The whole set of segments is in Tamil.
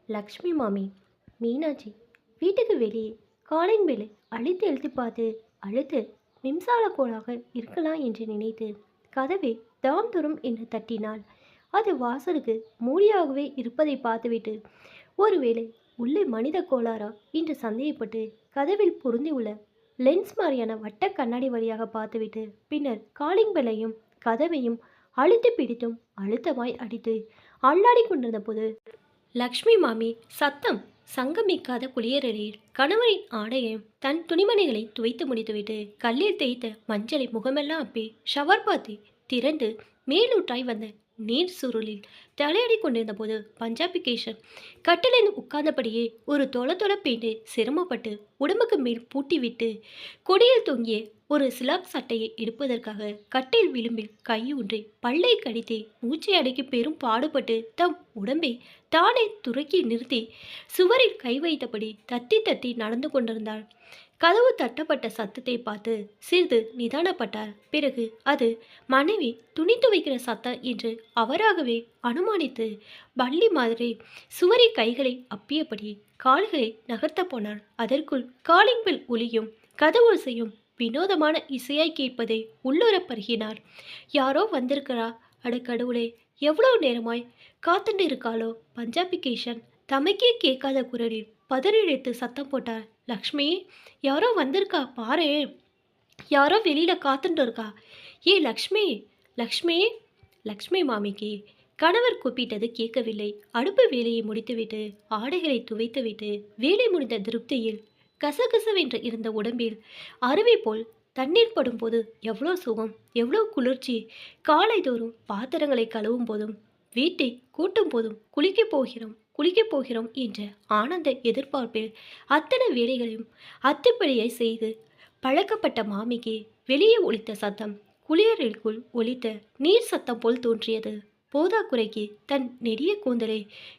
லக்ஷ்மி மாமி மீனாட்சி வீட்டுக்கு வெளியே காலிங் பெல்லை அழுத்தி அழுத்தி பார்த்து அழுத்து மின்சார கோளாக இருக்கலாம் என்று நினைத்து கதவை தாம் துரும் என்று தட்டினாள். அது வாசலுக்கு மூடியாகவே இருப்பதை பார்த்துவிட்டு ஒருவேளை உள்ளே மனித கோளாறா என்று சந்தேகப்பட்டு கதவில் பொருந்தியுள்ள லென்ஸ் மாதிரியான வட்ட கண்ணாடி வழியாக பார்த்துவிட்டு பின்னர் காலிங் பெல்லையும் கதவையும் அழுத்தி பிடித்தும் அழுத்தமாய் அடித்து அல்லாடி கொண்டிருந்த போது லக்ஷ்மி மாமி சத்தம் சங்கமிக்காத குளியலறையில் கணவரின் ஆடையையும் தன் துணிமணிகளை துவைத்து முடித்துவிட்டு கல்லில் தேய்த்த மஞ்சளை முகமெல்லாம் அப்பி ஷவர் பாத்தி திறந்து மேலூட்டாய் வந்த நீர் சுருளில் தலையாடி கொண்டிருந்த போது பஞ்சாபி கேஷன் கட்டிலில் உட்கார்ந்தபடியே ஒரு தொலை தொலை பெயிண்டு சிரமப்பட்டு உடம்புக்கு மேல் பூட்டிவிட்டு கொடியில் தொங்கிய ஒரு சிலாக் சட்டையை எடுப்பதற்காக கட்டில் விளிம்பில் கையூன்றி பல்லை கடித்து மூச்சை அடக்கி பெரும் பாடுபட்டு தம் உடம்பை தானே துறக்கி நிறுத்தி சுவரில் கை வைத்தபடி தத்தி தத்தி நடந்து கொண்டிருந்தாள். கதவு தட்டப்பட்ட சத்தத்தை பார்த்து சிறிது நிதானப்பட்டார். பிறகு அது மனைவி துணி துவைக்கிற சத்தம் என்று அவராகவே அனுமானித்து பள்ளி மாதிரி சுவரி கைகளை அப்பியபடி கால்களை நகர்த்த போனார். அதற்குள் காலிங் பெல் ஒலியும் கதவோசையும் வினோதமான இசையாய் கேட்பதை உள்ளுர பருகினார். யாரோ வந்திருக்கிறா, அடக்கடவுளே, எவ்வளவு நேரமாய் காத்துண்டு இருக்காளோ. பஞ்சாபி கேஷன் தமக்கே கேட்காத குரலில் பதறிழைத்து சத்தம் போட்டார். லக்ஷ்மி, யாரோ வந்திருக்கா பாரு, யாரோ வெளியில காத்துட்டு இருக்கா. ஏ லக்ஷ்மி, லக்ஷ்மி. லக்ஷ்மி மாமிக்கு கணவர் கூப்பிட்டது கேட்கவில்லை. அடுப்பு வேலையை முடித்துவிட்டு ஆடைகளை துவைத்துவிட்டு வேலை முடிந்த திருப்தியில் கசகசவென்று இருந்த உடம்பில் அருவி போல் தண்ணீர் படும் போது எவ்வளோ சுகம், எவ்வளோ குளிர்ச்சி. காலை தோறும் பாத்திரங்களை கழுவும் போதும் வீட்டை கூட்டும் போதும் குளிக்கப் போகிறோம் என்ற ஆனந்த எதிர்பார்ப்பில் அத்தனை வேலைகளையும் அத்துப்படியை செய்து பழக்கப்பட்ட மாமிக்கு வெளியே ஒலித்த சத்தம் குளியலுக்குள் ஒலித்த நீர் சத்தம் போல் தோன்றியது. போதாக்குறைக்கு தன் நெடிய கூந்தலை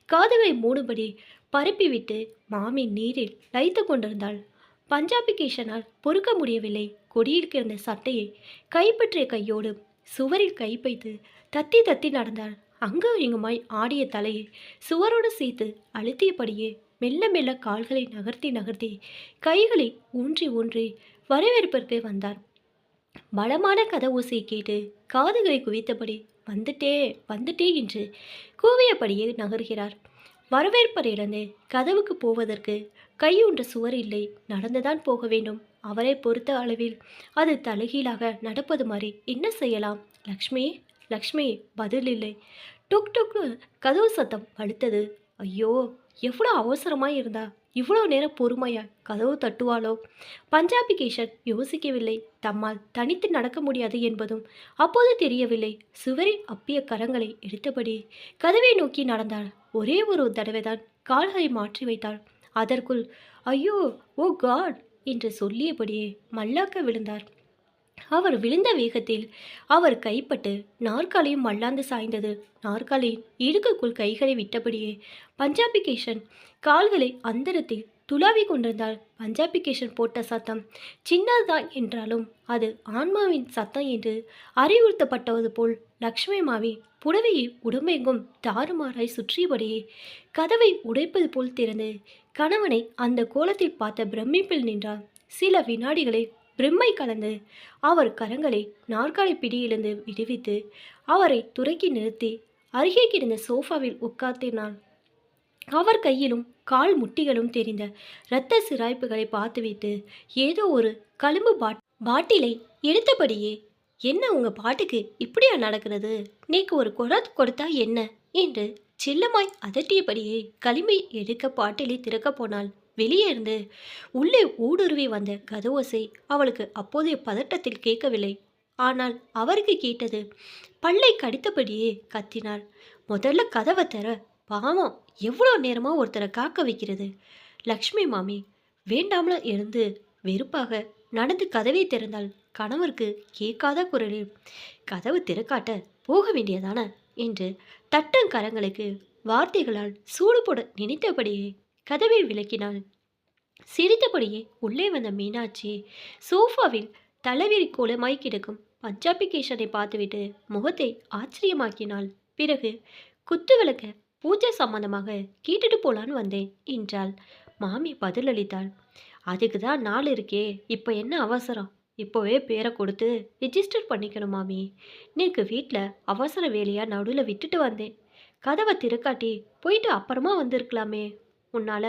காதுகளை மூடும்படி பரப்பிவிட்டு மாமி நீரில் லைத்து கொண்டிருந்தாள். பஞ்சாபி கேஷனால் பொறுக்க முடியவில்லை. கொடியில் கிடந்த சட்டையை கைப்பற்றிய கையோடு சுவரில் கைப்பைத்து தத்தி தத்தி நடந்தாள். அங்கும் இங்குமாய் ஆடிய தலையை சுவரோடு சேர்த்து அழுத்தியபடியே மெல்ல மெல்ல கால்களை நகர்த்தி கைகளை ஊன்றி வரவேற்பிற்கு வந்தார். பலமான கதவூசை கேட்டு காதுகளை குவித்தபடி வந்துட்டே என்று கூவியபடியே நகர்கிறார். வரவேற்பறையிலிருந்து கதவுக்கு போவதற்கு கையூன்ற சுவர் இல்லை, நடந்துதான் போக வேண்டும். அவரை பொறுத்த அளவில் அது தலைகீழாக நடப்பது மாதிரி என்ன செய்யலாம்? லக்ஷ்மி, லக்ஷ்மி. பதில் இல்லை. டுக் டுக்னு கதவு சத்தம் படுத்தது. ஐயோ, எவ்வளோ அவசரமாய் இருந்தா இவ்வளோ நேரம் பொறுமையா கதவு தட்டுவாளோ? பஞ்சாபி கேஷன் யோசிக்கவில்லை. தம்மால் தனித்து நடக்க முடியாது என்பதும் அப்போது தெரியவில்லை. சுவரில் அப்பிய கரங்களை எடுத்தபடி கதவை நோக்கி நடந்தாள். ஒரே ஒரு தடவைதான் கால்களை மாற்றி வைத்தாள். அதற்குள் ஐயோ, ஓ காட் என்று சொல்லியபடியே மல்லாக்க விழுந்தார். அவர் விழுந்த வேகத்தில் அவர் கைப்பட்டு நாற்காலியும் மல்லாந்து சாய்ந்தது. நாற்காலியின் இடுக்குக்குள் கைகளை விட்டபடியே பஞ்சாபி கேஷன் கால்களை அந்தரத்தில் துளாவி கொண்டிருந்தாள். பஞ்சாபி கேஷன் போட்ட சத்தம் சின்னதுதான் என்றாலும் அது ஆன்மாவின் சத்தம் என்று அறிவுறுத்தப்பட்டது போல் லக்ஷ்மி மாமி புடவையை உடம்பெங்கும் தாறுமாறாய் சுற்றியபடியே கதவை உடைப்பது போல் திறந்து கணவனை அந்த கோலத்தில் பார்த்த பிரமிப்பில் நின்றார். சில வினாடிகளை பிரம்மை கலந்து அவர் கரங்களை நாற்காலி பிடியிலிருந்து விடுவித்து அவரை துறக்கி நிறுத்தி அருகே கிடந்த சோஃபாவில் உட்கார்த்தினாள். அவர் கையிலும் கால் முட்டிகளும் தெரிந்த இரத்த சிராய்ப்புகளை பார்த்துவிட்டு ஏதோ ஒரு கழும்பு பாட்டிலை எடுத்தபடியே, என்ன உங்க பாட்டுக்கு இப்படியா நடக்கிறது? நீக்கு ஒரு குரல் கொடுத்தா என்ன என்று செல்லமாய் அதட்டியபடியே களிம்பை எடுக்க பாட்டிலை திறக்க போனாள். வெளியே இருந்து உள்ளே ஊடுருவி வந்த கதவோசை அவளுக்கு அப்போதைய பதட்டத்தில் கேட்கவில்லை. ஆனால் அவருக்கு கேட்டது. பல்லை கடித்தபடியே கத்தினாள். முதல்ல கதவை தர, பாவம், எவ்வளோ நேரமா ஒருத்தரை காக்க வைக்கிறது. லக்ஷ்மி மாமி வேண்டாமல இருந்து வெறுப்பாக நடந்து கதவை திறந்தாள். கணவருக்கு கேட்காத குரலில், கதவு திறக்காட்ட போக வேண்டியதான என்று தட்டங்கரங்களுக்கு வார்த்தைகளால் சூடு போட நினைத்தபடியே கதவை விளக்கினாள். சிரித்தபடியே உள்ளே வந்த மீனாட்சி சோஃபாவில் தலைவிரி கோலமாய் கிடக்கும் பஞ்சாபி கேஷனை பார்த்துவிட்டு முகத்தை ஆச்சரியமாக்கினாள். பிறகு குத்து விளக்க பூஜை சம்பந்தமாக கேட்டுட்டு போலான்னு வந்தேன் என்றாள். மாமி பதிலளித்தாள். அதுக்கு தான் நாள் இருக்கே, இப்போ என்ன அவசரம்? இப்போவே பேரை கொடுத்து ரிஜிஸ்டர் பண்ணிக்கணும் மாமி. நேக்கு வீட்டில் அவசர வேலையா நடுவில் விட்டுட்டு வந்தேன். கதவை திறக்காட்டி போயிட்டு அப்புறமா வந்திருக்கலாமே. உன்னால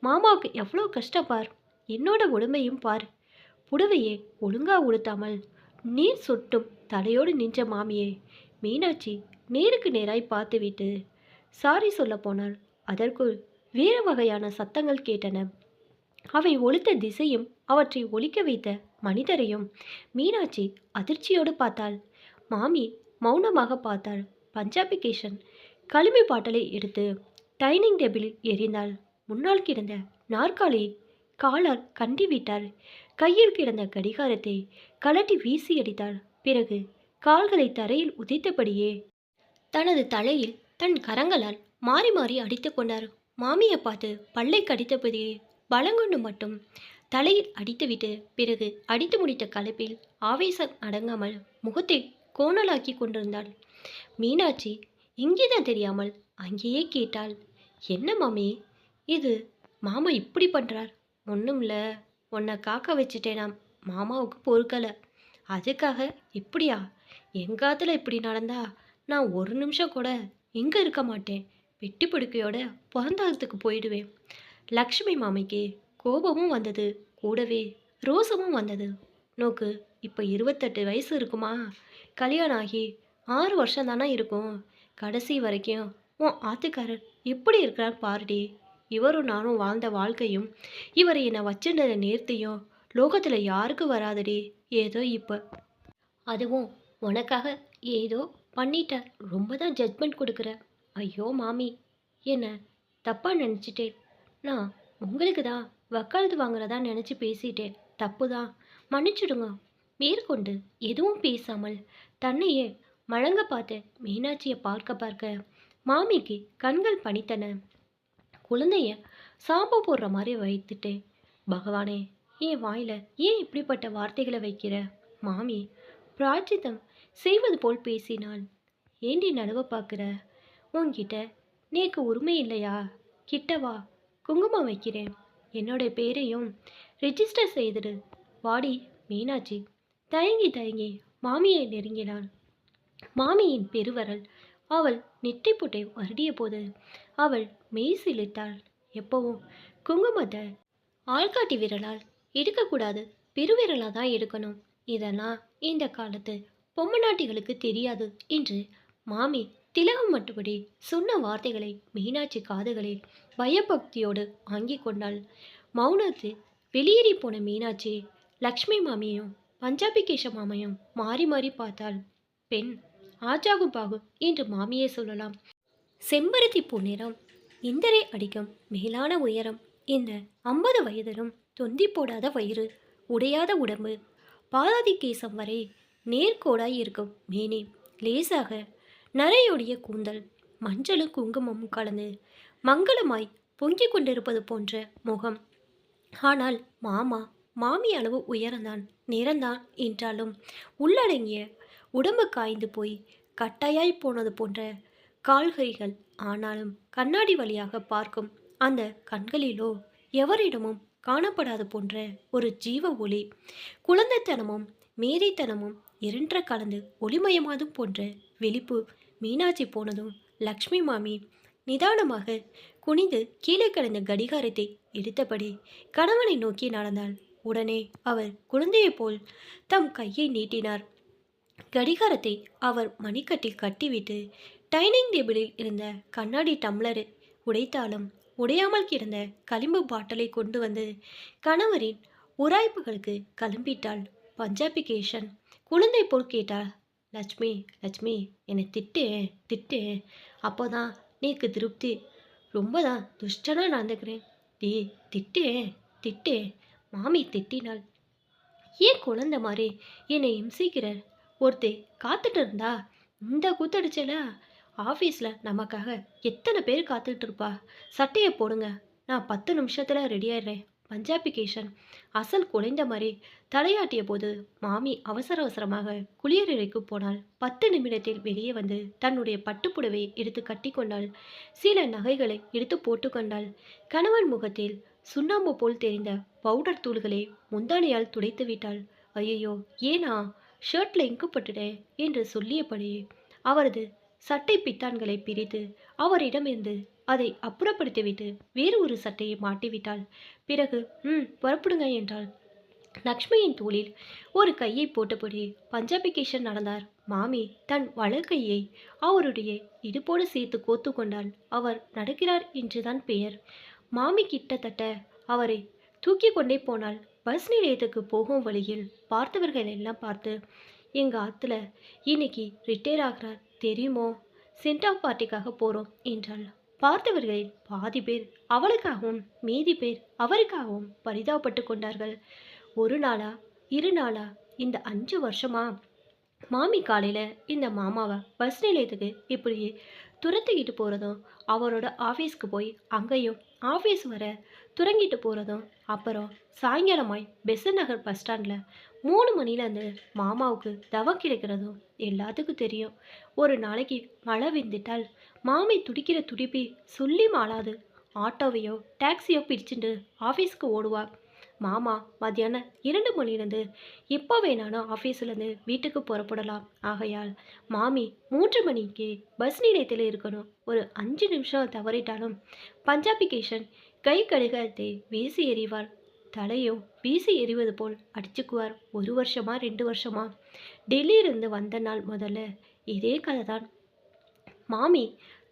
மாமாவுக்கு எவ்வளோ கஷ்டம் பார். என்னோட உடம்பையும் பார். புடவையே ஒழுங்கா உடுத்தாமல் நீர் சொட்டும் தலையோடு நின்ற மாமியை மீனாட்சி நேருக்கு நேராய் பார்த்துவிட்டு சாரி சொல்ல போனாள். அதற்குள் வேறு வகையான சத்தங்கள் கேட்டன. அவை ஒலித்த திசையும் அவற்றை ஒலிக்க வைத்த மனிதரையும் மீனாட்சி அதிர்ச்சியோடு பார்த்தாள். மாமி மௌனமாக பார்த்தாள். பஞ்சாபி கேஷன் களிம்பி பாட்டலை எடுத்து டைனிங் டேபிளில் எறிந்தாள். முன்னால் கிடந்த நாற்காலியை காலால் கண்டி விட்டாள். கையில் கிடந்த கடிகாரத்தை கலட்டி வீசி அடித்தாள். பிறகு கால்களை தரையில் உதைத்தபடியே தனது தலையில் தன் கரங்களால் மாறி மாறி அடித்து கொண்டார். மாமியை பார்த்து பல்லை கடித்தபடியே பலங்கொண்டு மட்டும் தலையில் அடித்துவிட்டு பிறகு அடித்து முடித்த களைப்பில் ஆவேசம் அடங்காமல் முகத்தை கோணலாக்கி கொண்டிருந்தாள். மீனாட்சி இங்கேதான் தெரியாமல் அங்கேயே கேட்டாள். என்ன மாமி இது? மாமா இப்படி பண்ணுறார்? ஒன்றும் இல்லை, உன்னை காக்க வச்சுட்டேனாம். மாமாவுக்கு பொறுக்கலை, அதுக்காக இப்படியா? எங்காத்துல இப்படி நடந்தா நான் ஒரு நிமிஷம் கூட இங்கே இருக்க மாட்டேன். வெட்டி படுக்கையோட பிறந்தாகத்துக்கு போயிடுவேன். லக்ஷ்மி மாமிக்கு கோபமும் வந்தது, கூடவே ரோசமும் வந்தது. நோக்கு, இப்போ 28 வயசு இருக்குமா? கல்யாணம் ஆகி 6 வருஷம் தானே இருக்கும். கடைசி வரைக்கும் உன் ஆத்துக்காரர் எப்படி இருக்கிறார் பாருடி. இவரும் நானும் வாழ்ந்த வாழ்க்கையும் இவரை என்னை வச்சுருந்த நேர்த்தியும் லோகத்தில் யாருக்கு வராதடி. ஏதோ இப்போ அதுவும் உனக்காக ஏதோ பண்ணிட்டார். ரொம்ப தான் ஜட்மெண்ட் கொடுக்குற. ஐயோ மாமி, என்ன தப்பாக நினச்சிட்டேன். நான் உங்களுக்கு தான் வக்காலத்து வாங்குறதா நினச்சி பேசிட்டேன். தப்பு தான், மன்னிச்சுடுங்க. மேற்கொண்டு எதுவும் பேசாமல் தன்னையே மழங்க பார்த்த மீனாட்சியை பார்க்க பார்க்க மாமிக்கு கண்கள் பனித்தன. குழந்தைய சாம்பு போடுற மாதிரி வைத்துட்டேன். பகவானே, என் வாயில ஏன் இப்படிப்பட்ட வார்த்தைகளை வைக்கிற? மாமி பிராய்ச்சித்தம் செய்வது போல் பேசினாள். ஏண்டி நடுவ பார்க்குற? உன்கிட்ட நேக்கு உரிமை இல்லையா? கிட்டவா, குங்குமம் வைக்கிறேன். என்னோட பேரையும் ரெஜிஸ்டர் செய்திடு. வாடி. மீனாட்சி தயங்கி தயங்கி மாமியை நெருங்கினாள். மாமியின் பெருவரல் அவள் நெற்றிப்புட்டை வருடிய போது அவள் மெய் சிலிர்த்தாள். எப்பவும் குங்குமத்தை ஆள்காட்டி விரலால் எடுக்கக்கூடாது, பெருவிரலாக தான் எடுக்கணும். இதெல்லாம் இந்த காலத்து பொம்மநாட்டிகளுக்கு தெரியாது என்று மாமி திலகம் மட்டுபடி சொன்ன வார்த்தைகளை மீனாட்சி காதுகளில் பயபக்தியோடு வாங்கி கொண்டாள். மௌனத்தில் வெளியேறி போன மீனாட்சி லக்ஷ்மி மாமியும் பஞ்சாபி கேஷ மாமையும் மாறி மாறி பார்த்தாள். பெண் ஆஜாகு பாகு என்று மாமியே சொல்லலாம். செம்பருத்தி பூநிறம், இந்தரை அடிக்கும் மேலான உயரம், இந்த 50 வயதிலும் தொந்தி போடாத வயிறு, உடையாத உடம்பு, பாதாதி கேசம் வரை நேர்கோடாய் இருக்கும் மேனி, லேசாக நரையொடிய கூந்தல், மஞ்சளும் குங்குமமும் கலந்து மங்களமாய் பொங்கிக் கொண்டிருப்பது போன்ற முகம். ஆனால் மாமா மாமி அளவு உயரந்தான் நிறந்தான் என்றாலும் உள்ளடங்கிய உடம்பு காய்ந்து போய் கட்டாயாய் போனது போன்ற கால்கைகள். ஆனாலும் கண்ணாடி வழியாக பார்க்கும் அந்த கண்களிலோ எவரிடமும் காணப்படாது போன்ற ஒரு ஜீவ ஒளி. குழந்தைத்தனமும் மேதைத்தனமும் இரண்ட கலந்து ஒளிமயமாதும் போன்ற வெளிப்பு. மீனாட்சி போனதும் லக்ஷ்மி மாமி நிதானமாக குனிந்து கீழே கிடந்த கடிகாரத்தை எடுத்தபடி கணவனை நோக்கி நடந்தாள். உடனே அவர் குழந்தையைப் போல் தம் கையை நீட்டினார். கடிகாரத்தை அவர் மணிக்கட்டில் கட்டிவிட்டு டைனிங் டேபிளில் இருந்த கண்ணாடி டம்ளரை உடைத்தாலும் உடையாமல் கிடந்த களிம்பு பாட்டலை கொண்டு வந்து கணவரின் உராய்ப்புகளுக்கு கிளம்பிட்டாள். பஞ்சாபி கேஷன் குழந்தை போல் கேட்டாள். லட்சுமி, லட்சுமி, என்னை திட்டு திட்டு, அப்போதான் நீக்கு திருப்தி. ரொம்ப தான் துஷ்டனாக நடந்துக்கிறேன். டீ திட்டு திட்டு. மாமி திட்டினாள். ஏன் குழந்தை மாதிரி என்னை இம்சிக்கிறார்? ஒருத்தே காத்துட்டு இருந்தா இந்த கூத்தடிச்சல. ஆஃபீஸில் நமக்காக எத்தனை பேர் காத்துட்டு இருப்பா. சட்டையை போடுங்க, நான் 10 நிமிஷத்தில் ரெடி ஆயிடுறேன். பஞ்சாபி கேஷன் அசல் குலைந்த மாதிரி தலையாட்டிய போது மாமி அவசர அவசரமாக குளியலறைக்கு போனாள். 10 நிமிடத்தில் வெளியே வந்து தன்னுடைய பட்டுப்புடவையை எடுத்து கட்டி கொண்டாள். சில நகைகளை எடுத்து போட்டுக்கொண்டாள். கணவன் முகத்தில் சுண்ணாம்பு போல் தெரிந்த பவுடர் தூள்களை முந்தானையால் துடைத்து விட்டாள். ஐயோ, ஏனா ஷர்ட்ல இங்கு பட்டுட்டேன் என்று சொல்லியபடியே அவரது சட்டை பித்தான்களை பிரித்து அவரிடமிருந்து அதை அப்புறப்படுத்திவிட்டு வேறு ஒரு சட்டையை மாட்டிவிட்டாள். பிறகு புறப்படுங்க என்றாள். லக்ஷ்மியின் தோளில் ஒரு கையை போட்டபடி பஞ்சாபி கேஷன் நடந்தார். மாமி தன் வலக்கையை அவருடைய இடுப்போடு சேர்த்து கோத்து கொண்டாள். அவர் நடக்கிறார் என்றுதான் பெயர். மாமி கிட்டத்தட்ட அவரை தூக்கி கொண்டே போனாள். பஸ் நிலையத்துக்கு போகும் வழியில் பார்த்தவர்கள் எல்லாம் பார்த்து, எங்க ஆத்துல இன்னைக்கு ரிட்டையர் ஆகிறார் தெரியுமோ, சென்ட் ஆஃப் பார்ட்டிக்காக போறோம் என்றாள். பார்த்தவர்களில் பாதி பேர் அவளுக்காகவும் மீதி பேர் அவருக்காகவும் பரிதாபப்பட்டு கொண்டார்கள். ஒரு நாளா 2 நாளா இந்த 5 வருஷமா மாமி காலையில் இந்த மாமாவை பஸ் நிலையத்துக்கு இப்படி துரத்திக்கிட்டு போகிறதும், அவரோட ஆஃபீஸ்க்கு போய் அங்கேயும் ஆஃபீஸ் வர துறங்கிட்டு போகிறதும், அப்புறம் சாயங்காலமாய் பெசன் நகர் பஸ் ஸ்டாண்டில் 3 மணிலேருந்து மாமாவுக்கு தவம் கிடைக்கிறதும் எல்லாத்துக்கும் தெரியும். ஒரு நாளைக்கு மழை விந்துட்டால் மாமி துடிக்கிற துடிப்பி சொல்லி மாளாது. ஆட்டோவையோ டாக்ஸியோ பிடிச்சிட்டு ஆஃபீஸ்க்கு ஓடுவா. மாமா மத்தியானம் 2 மணிலேருந்து எப்போ வேணாலும் ஆஃபீஸ்லேருந்து வீட்டுக்கு புறப்படலாம். ஆகையால் மாமி 3 மணிக்கு பஸ் நிலையத்தில் இருக்கணும். ஒரு 5 நிமிஷம் தவறிட்டாலும் பஞ்சாபி கேஷன் கை கடிகாரத்தை வீசி எறிவார். தலையும் வீசி எறிவது போல் அடிச்சுக்குவார். 1 வருஷமா 2 வருஷமா டெல்லியிலிருந்து வந்த நாள் முதல்ல இதே கதை தான். மாமி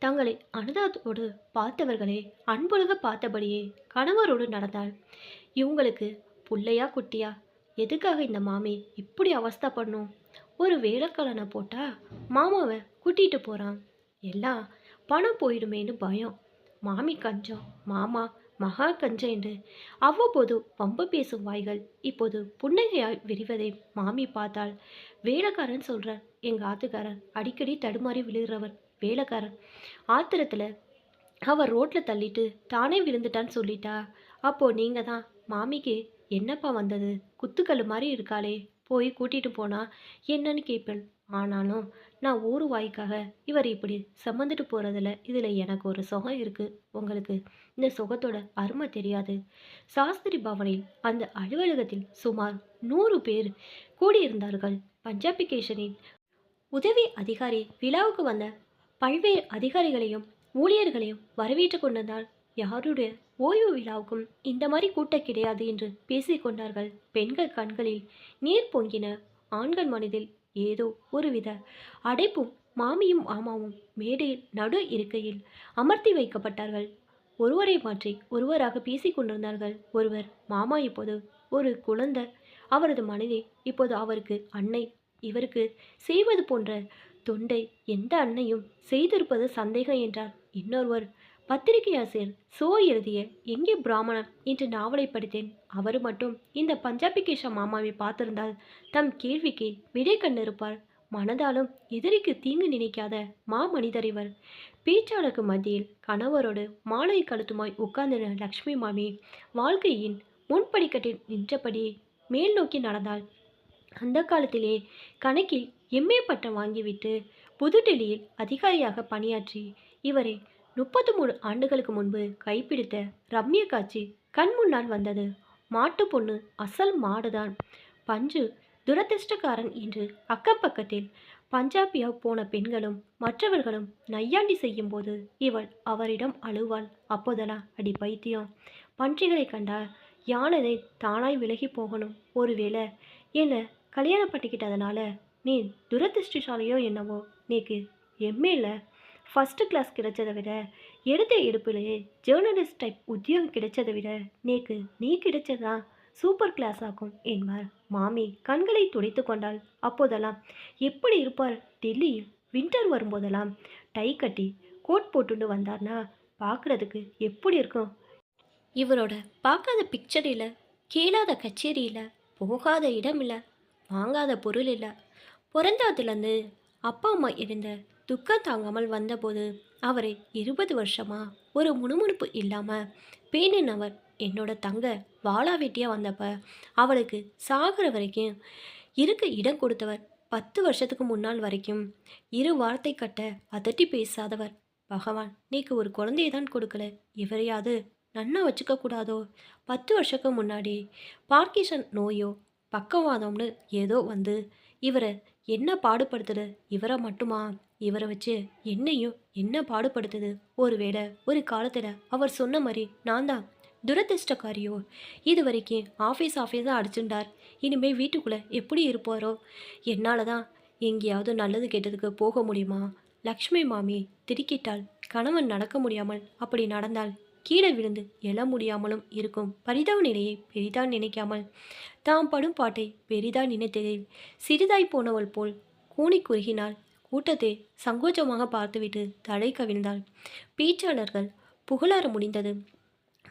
தங்களை அனுதாபத்தோடு பார்த்தவர்களை அன்பொழுக பார்த்தபடியே கணவரோடு நடந்தாள். இவங்களுக்கு புள்ளையா குட்டியா? எதுக்காக இந்த மாமி இப்படி அவஸ்தை பண்ணும்? ஒரு வேலைக்காரனை போட்டா மாமாவை கூட்டிட்டு போறான். எல்லாம் பணம் போயிடுமேன்னு பயம். மாமி கஞ்சம், மாமா மகா கஞ்சம் என்று அவ்வப்போது வம்பு பேசும் வாய்கள் இப்போது புன்னகையாய் விரிவதை மாமி பார்த்தாள். வேலைக்காரன் சொல்றார். எங்க ஆத்துக்காரர் அடிக்கடி தடுமாறி விழுகிறவர். வேலைக்காரன் ஆத்திரத்தில் அவர் ரோட்டில் தள்ளிட்டு தானே விழுந்துட்டான்னு சொல்லிட்டா. அப்போ நீங்க தான் மாமிக்கு என்னப்பா வந்தது, குத்துக்கல் மாதிரி இருக்காளே, போய் கூட்டிட்டு போனா என்னன்னு கேட்பேன். ஆனாலும் நான் ஊரு வாய்க்காக இவர் இப்படி சம்மந்துட்டு போறதில்ல. இதில் எனக்கு ஒரு சுகம் இருக்கு. உங்களுக்கு இந்த சுகத்தோட அருமை தெரியாது. சாஸ்திரி பவனில் அந்த அலுவலகத்தில் சுமார் 100 பேர் கூடியிருந்தார்கள். பஞ்சாபி கேஷனின் உதவி அதிகாரி விழாவுக்கு வந்த பல்வேறு அதிகாரிகளையும் ஊழியர்களையும் வரவேற்று கொண்டிருந்தால் யாருடைய ஓய்வு விழாவுக்கும் இந்த மாதிரி கூட்டம் கிடையாது என்று பேசிக்கொண்டார்கள். பெண்கள் கண்களில் நீர் பொங்கின. ஆண்கள் மனதில் ஏதோ ஒருவித அடைப்பும். மாமியும் மாமாவும் மேடையில் நடு இருக்கையில் அமர்த்தி வைக்கப்பட்டார்கள். ஒருவரை மாற்றி ஒருவராக பேசிக்கொண்டிருந்தார்கள். ஒருவர், மாமா இப்போது ஒரு குழந்தை, அவரது மனைவி இப்போது அவருக்கு அன்னை. இவருக்கு செய்வது போன்ற தொண்டை எந்த அன்னையும் செய்திருப்பது சந்தேகம் என்றார். இன்னொருவர், பத்திரிகை ஆசிரியர் சோ எழுதிய எங்கே பிராமணன் என்ற நாவலை படித்தேன். அவர் மட்டும் இந்த பஞ்சாபி கேஷா மாமாவை பார்த்திருந்தால் தம் கேள்விக்கு விடை கண்டிருப்பார். மனதாலும் எதிரிக்கு தீங்கு நினைக்காத மனிதர் இவர். பேச்சாளருக்கு மத்தியில் கணவரோடு மாலை கழுத்துமாய் உட்கார்ந்திருந்த லக்ஷ்மி மாமி வாழ்க்கையின் முன்படிக்கட்டில் நின்றபடி மேல் நோக்கி நடந்தாள். அந்த காலத்திலே கணக்கில் எம்ஏ பட்டம் வாங்கிவிட்டு புதுடெல்லியில் அதிகாரியாக பணியாற்றி இவரை 33 ஆண்டுகளுக்கு முன்பு கைப்பிடித்த ரம்ய காட்சி கண் முன்னால் வந்தது. மாட்டு பொண்ணு அசல் மாடுதான். பஞ்சு துரதிருஷ்டக்காரன் என்று அக்கப்பக்கத்தில் பஞ்சாபியா போன பெண்களும் மற்றவர்களும் நையாண்டி செய்யும் போது இவள் அவரிடம் அழுவாள். அப்போதெல்லாம், அடி பைத்தியம், பன்றிகளை கண்டா யானை தானாய் விலகி போகணும். ஒருவேளை என்னை கல்யாணம் பண்ணிக்கிட்டதுனால நீ துரதிருஷ்டசாலியோ என்னவோ. நீக்கு எம்ஏல ஃபஸ்ட்டு கிளாஸ் கிடைச்சதை விட எடுத்த எடுப்பிலேயே ஜேர்னலிஸ்ட் டைப் உத்தியோகம் கிடைச்சதை விட நீ கிடைச்சதான் சூப்பர் கிளாஸ் ஆகும் என்பார். மாமி கண்களை துடைத்து கொண்டாள். அப்போதெல்லாம் எப்படி இருப்பார்? டெல்லியில் வின்டர் வரும்போதெல்லாம் டை கட்டி கோட் போட்டுண்டு வந்தார்னா பார்க்குறதுக்கு எப்படி இருக்கும்? இவரோட பார்க்காத பிக்சர் இல்லை, கேளாத கச்சேரி இல்லை, போகாத இடம் இல்லை, வாங்காத பொருள் இல்லை. பிறந்ததுலேருந்து அப்பா அம்மா இருந்த துக்கம் தாங்காமல் வந்தபோது அவரை 20 வருஷமா ஒரு முணுமுணுப்பு இல்லாமல் பேணினவர் என்னோட தங்க வாளா வெட்டியா வந்தப்ப அவளுக்கு சாகிற வரைக்கும் இருக்க இடம் கொடுத்தவர். 10 வருஷத்துக்கு முன்னால் வரைக்கும் இரு வார்த்தை கட்ட அதட்டி பேசாதவர். பகவான் நீக்கு ஒரு குழந்தையை தான் கொடுக்கல, இவரையாவது நன்னா வச்சுக்க கூடாதோ? 10 வருஷத்துக்கு முன்னாடி பார்க்கிசன் நோயோ பக்கவாதம்னு ஏதோ வந்து இவரை என்ன பாடுபடுத்துது? இவரை மட்டுமா? இவரை வச்சு என்னையும் என்ன பாடுபடுத்துது? ஒருவேளை ஒரு காலத்தில் அவர் சொன்ன மாதிரி நான் தான் துரதிர்ஷ்டக்காரியோ? இது வரைக்கும் ஆஃபீஸாக அடிச்சுட்டார். இனிமே வீட்டுக்குள்ளே எப்படி இருப்பாரோ? என்னால் தான் எங்கேயாவது நல்லது கெட்டதுக்கு போக முடியுமா? லக்ஷ்மி மாமி திடுக்கிட்டால். கணவன் நடக்க முடியாமல் அப்படி நடந்தால் கீழே விழுந்து எழ முடியாமலும் இருக்கும் பரிதாப நிலையை பெரிதா நினைக்காமல் தாம் படும் பாட்டை பெரிதா நினைத்ததில் சிறிதாய் போனவள் போல் கூனி குறுகினாள். கூட்டத்தை சங்கோச்சமாக பார்த்துவிட்டு தலை கவிழ்ந்தாள். பேச்சாளர்கள் புகழார முடிந்தது.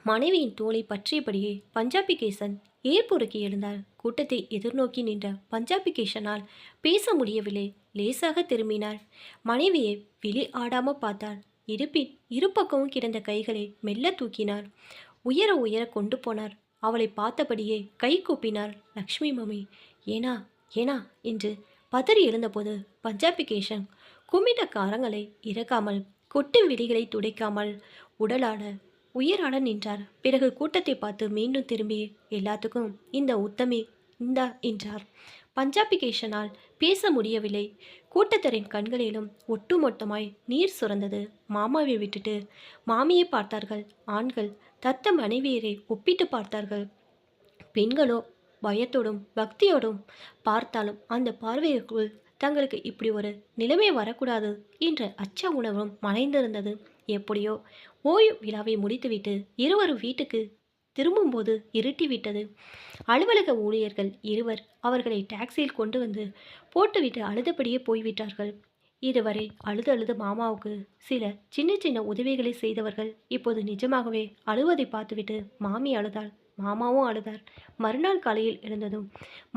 மனைவியின் தோலை பற்றியபடியே பஞ்சாபி கேசன் ஏற்புறக்கி எழுந்தார். கூட்டத்தை எதிர்நோக்கி நின்ற பஞ்சாபி கேசனால் பேச முடியவில்லை. லேசாக திரும்பினார். மனைவியை வெளி ஆடாம பார்த்தார். இருப்பின் இரு பக்கமும் கிடந்த கைகளை மெல்ல தூக்கினார். உயர உயர கொண்டு போனார். அவளை பார்த்தபடியே கை கூப்பினார். லக்ஷ்மி மம்மி ஏனா ஏனா என்று பதறி எழுந்தபோது பஞ்சாபி கேசன் குமிட்ட காரங்களை இறக்காமல் கொட்டு விழிகளை துடைக்காமல் உடலாட உயிராட நின்றார். பிறகு கூட்டத்தை பார்த்து மீண்டும் திரும்பி எல்லாத்துக்கும் இந்த உத்தமி இந்தா என்றார். பஞ்சாபி கேசனால் பேச முடியவில்லை. கூட்டத்தரின் கண்களிலும் ஒட்டுமொத்தமாய் நீர் சுரந்தது. மாமாவை விட்டுட்டு மாமியை பார்த்தார்கள். ஆண்கள் தத்த மனைவியரை ஒப்பிட்டு பார்த்தார்கள். பெண்களோ பயத்தோடும் பக்தியோடும் பார்த்தாலும் அந்த பார்வைக்குள் தங்களுக்கு இப்படி ஒரு நிலைமை வரக்கூடாது என்ற அச்ச உணர்வும் மறைந்திருந்தது. எப்படியோ ஓய்வு விழாவை முடித்துவிட்டு இருவரும் வீட்டுக்கு திரும்பும்போது இருட்டிவிட்டது. அலுவலக ஊழியர்கள் இருவர் அவர்களை டாக்ஸியில் கொண்டு வந்து போட்டுவிட்டு அழுதபடியே போய்விட்டார்கள். இதுவரை அழுது அழுது மாமாவுக்கு சில சின்ன சின்ன உதவிகளை செய்தவர்கள் இப்போது நிஜமாகவே அழுவதை பார்த்துவிட்டு மாமி அழுதாள். மாமாவும் அழுதார். மறுநாள் காலையில் எழுந்ததும்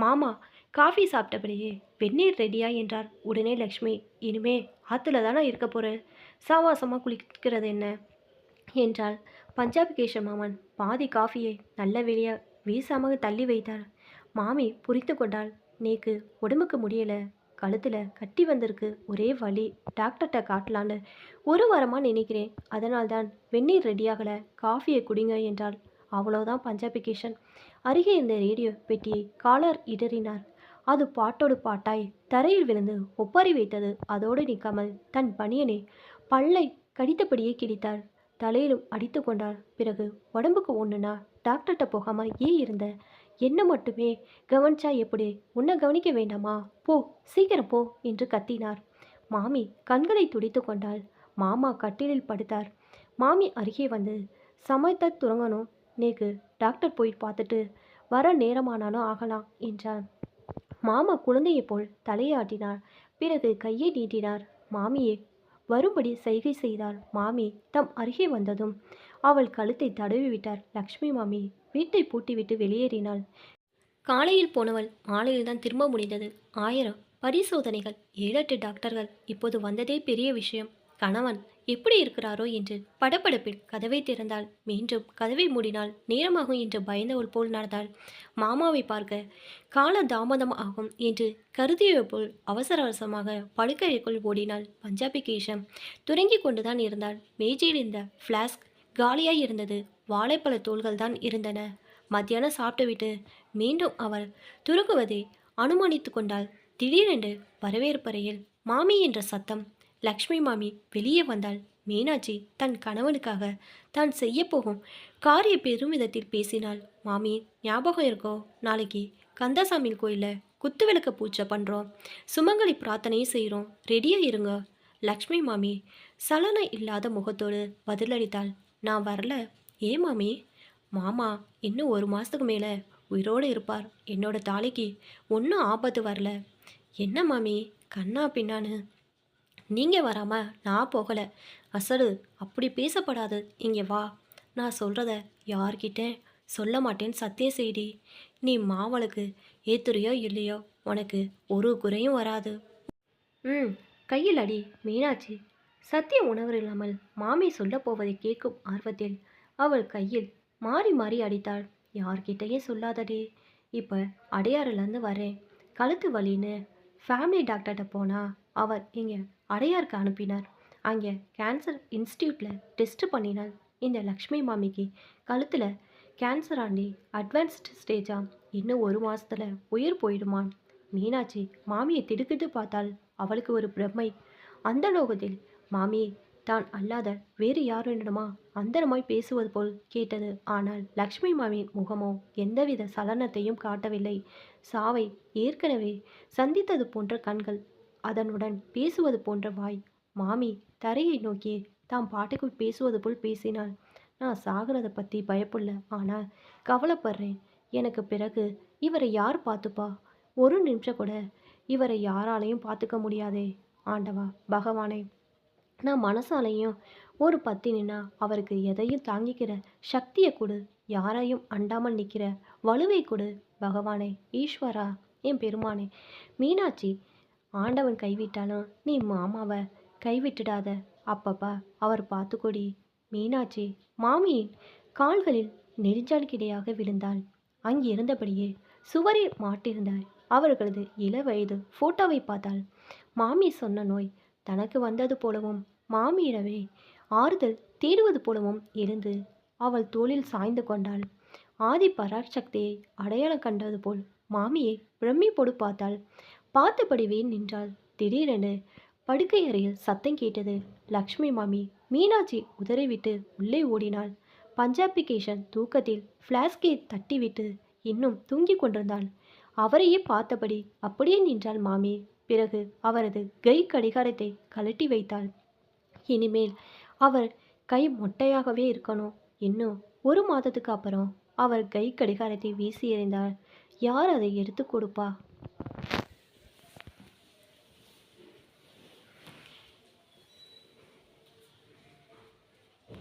மாமா காஃபி சாப்பிட்டபடியே வெந்நீர் ரெடியா என்றார். உடனே லக்ஷ்மி இனிமே ஆற்றுல தானே இருக்க போகிற, சாவாசமாக குளிக்கிறது என்ன என்றாள். பஞ்சாபி கேஷ மாமன் பாதி காஃபியை நல்ல வெளியே வீசாமல் தள்ளி வைத்தார். மாமி புரித்து கொண்டாள். நேக்கு உடம்புக்கு முடியல, கழுத்தில் கட்டி வந்திருக்கு, ஒரே வலி, டாக்டர்கிட்ட காட்டலான்னு ஒரு வாரமாக நினைக்கிறேன், அதனால்தான் வெந்நீர் ரெடியாகலை, காஃபியை குடிங்க என்றாள். அவ்வளோதான். பஞ்சாபி கேஷன் அருகே இருந்த ரேடியோ பெட்டியை காலர் இடறினார். அது பாட்டோடு பாட்டாய் தரையில் விழுந்து ஒப்பாரி வைத்தது. அதோடு நிற்காமல் தன் பனியனை பல்லை கடித்தபடியே கிடித்தாள். தலையிலும் அடித்து கொண்டாள். பிறகு உடம்புக்கு ஒன்றுனா டாக்டர்கிட்ட போகாமல் ஏன் இருந்த? என்ன மட்டுமே கவனிச்சா எப்படி? உன்னை கவனிக்க வேண்டாமா? போ, சீக்கிரம் போ என்று கத்தினார். மாமி கண்களை துடித்து கொண்டாள். மாமா கட்டிலில் படுத்தார். மாமி அருகே வந்து சமைத்த துறங்கணும், நேக்கு டாக்டர் போய் பார்த்துட்டு வர நேரமானாலும் ஆகலாம் என்றார். மாமா குழந்தையைப் போல் தலையாட்டினார். பிறகு கையை நீட்டினார். மாமியை வரும்படி செய்கை செய்தார். மாமி தம் அருகே வந்ததும் அவள் கழுத்தை தடவி விட்டார். லக்ஷ்மி மாமி வீட்டை பூட்டிவிட்டு வெளியேறினாள். காலையில் போனவள் மாலையில் தான் திரும்ப முடிந்தது. 1000 பரிசோதனைகள், 7-8 டாக்டர்கள். இப்போது வந்ததே பெரிய விஷயம். கணவன் எப்படி இருக்கிறாரோ என்று படபடப்பில் கதவை திறந்தாள். மீண்டும் கதவை மூடினாள். நேரமாகும் என்று பயந்தவள் போல் நடந்தாள். மாமாவை பார்க்க கால தாமதம் ஆகும் என்று கருதிய போல் அவசர அவசரமாக படுக்கைக்குள் ஓடினாள். பஞ்சாபி கேஷம் துறங்கி கொண்டுதான் இருந்தாள். மேஜையில் இருந்த ஃப்ளாஸ்க் காலியாய் இருந்தது. வாழைப்பழ தோள்கள் தான் இருந்தன. மத்தியானம் சாப்பிட்டுவிட்டு மீண்டும் அவள் துருங்குவதை அனுமானித்து கொண்டாள். திடீரென்று வரவேற்பறையில் மாமி என்ற சத்தம். லக்ஷ்மி மாமி வெளியே வந்தாள். மீனாட்சி தன் கணவனுக்காக தான் செய்யப்போகும் காரிய பெருமிதத்தில் பேசினாள். மாமி ஞாபகம் இருக்கோ, நாளைக்கு கந்தசாமி கோயிலில் குத்துவிளக்க பூஜை பண்ணுறோம், சுமங்கலி பிரார்த்தனையும் செய்கிறோம், ரெடியாக இருங்க. லக்ஷ்மி மாமி சலன இல்லாத முகத்தோடு பதிலளித்தாள். நான் வரல. ஏன் மாமி? மாமா இன்னும் 1 மாதத்துக்கு மேலே உயிரோடு இருப்பார். என்னோட தாலிக்கு ஒன்றும் ஆபத்து வரல. என்ன மாமி கண்ணா பின்னான்னு? நீங்கள் வராமல் நான் போகலை. அசடு அப்படி பேசப்படாது. இங்கே வா, நான் சொல்கிறத யார்கிட்ட சொல்ல மாட்டேன்னு சத்தியம் செய்டி. நீ மாவளுக்கு ஏத்துறியோ இல்லையோ உனக்கு ஒரு குறையும் வராது. கையில் அடி. மீனாட்சி சத்திய உணர்வு இல்லாமல் மாமி சொல்லப்போவதை கேட்கும் ஆர்வத்தில் அவள் கையில் மாறி மாறி அடித்தாள். யார்கிட்டயும் சொல்லாதடி. இப்போ அடையாறுலேருந்து வரேன். கழுத்து வலின்னு ஃபேமிலி டாக்டர்கிட்ட போனா அவர் இங்கே அடையாருக்கு அனுப்பினார். அங்கே கேன்சர் இன்ஸ்டியூட்டில் டெஸ்ட் பண்ணினாள். இந்த லக்ஷ்மி மாமிக்கு கழுத்தில் கேன்சர் ஆண்டி அட்வான்ஸ்டு ஸ்டேஜா. இன்னும் 1 மாசத்துல உயிர் போயிடுமான். மீனாட்சி மாமியை திடுக்கிட்டு பார்த்தாள். அவளுக்கு ஒரு பிரமை. அந்த லோகத்தில் மாமி தான் அல்லாத வேறு யாரிடமா அந்தரமாய் பேசுவது போல் கேட்டது. ஆனால் லக்ஷ்மி மாமியின் முகமோ எந்தவித சலனத்தையும் காட்டவில்லை. சாவை ஏற்கனவே சந்தித்தது போன்ற கண்கள், அதனுடன் பேசுவது போன்ற வாய். மாமி தரையை நோக்கி தாம் பாட்டுக்குள் பேசுவது போல் பேசினாள். நான் சாகிறத பற்றி பயப்படல, ஆனால் கவலைப்படுறேன். எனக்கு பிறகு இவரை யார் பார்த்துப்பா? ஒரு நிமிஷம் கூட இவரை யாராலையும் பார்த்துக்க முடியாதே. ஆண்டவா பகவானே, நான் மனசாலையும் ஒரு பத்தினினா அவருக்கு எதையும் தாங்கிக்கிற சக்தியை கொடு. யாரையும் அண்டாமல் நிற்கிற வலுவை கொடு பகவானே. ஈஸ்வரா, என் பெருமானே. மீனாட்சி, ஆண்டவன் கைவிட்டாலும் நீ மாமாவை கைவிட்டுடாத. அப்பப்பா அவர் பார்த்துக்கொடி. மீனாட்சி மாமியின் கால்களில் நெடுஞ்சான்கிடையாக விழுந்தாள். அங்கிருந்தபடியே சுவரில் மாட்டிருந்த அவர்களது இளவயது போட்டோவை பார்த்தாள். மாமி சொன்ன நோய் தனக்கு வந்தது போலவும் மாமியிடவே ஆறுதல் தேடுவது போலவும் எழுந்து அவள் தோளில் சாய்ந்து கொண்டாள். ஆதி பராசக்தியை அடையாளம் கண்டது போல் மாமியை பிரமிப்போடு பார்த்தாள். பார்த்தபடிவே நின்றாள். திடீரென படுக்கை அறையில் சத்தம் கேட்டது. லக்ஷ்மி மாமி மீனாட்சி உதறிவிட்டு உள்ளே ஓடினாள். பஞ்சாபிகேஷன் தூக்கத்தில் ஃப்ளாஸ்கை தட்டிவிட்டு இன்னும் தூங்கிக் கொண்டிருந்தாள். அவரையே பார்த்தபடி அப்படியே நின்றாள் மாமி. பிறகு அவரது கை கடிகாரத்தை கழட்டி வைத்தாள். இனிமேல் அவர் கை மொட்டையாகவே இருக்கணும். இன்னும் 1 மாதத்துக்கு அப்புறம் அவர் கை கடிகாரத்தை வீசி எறிந்தால் யார் அதை எடுத்து கொடுப்பா?